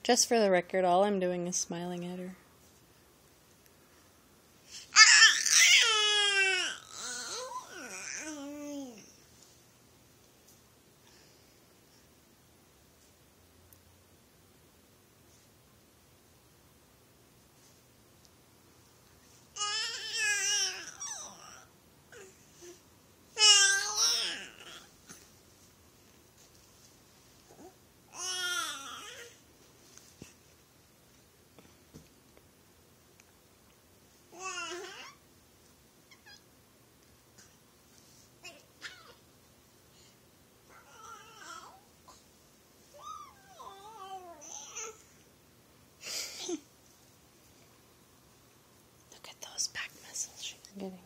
Just for the record, all I'm doing is smiling at her. Look at those back muscles she's getting.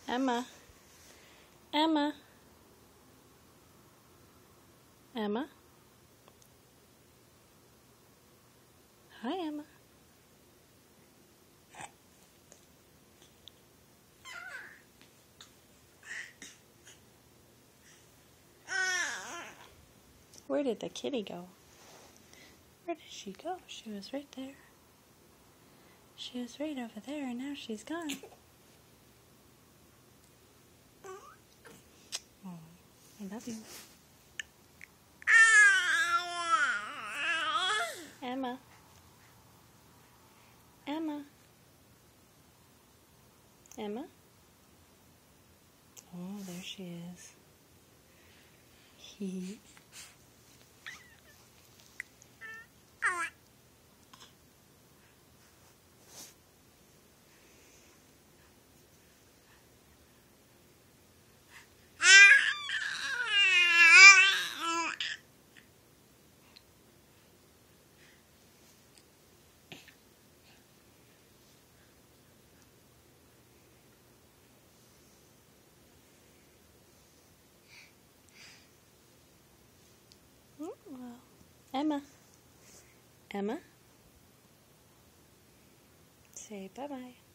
Emma. Emma. Emma. Hi, Emma. Where did the kitty go? Where did she go? She was right there. She was right over there, and now she's gone. Oh, I love you. Emma. Emma. Emma? Oh, there she is. He. Well, Emma. Emma? Say bye-bye.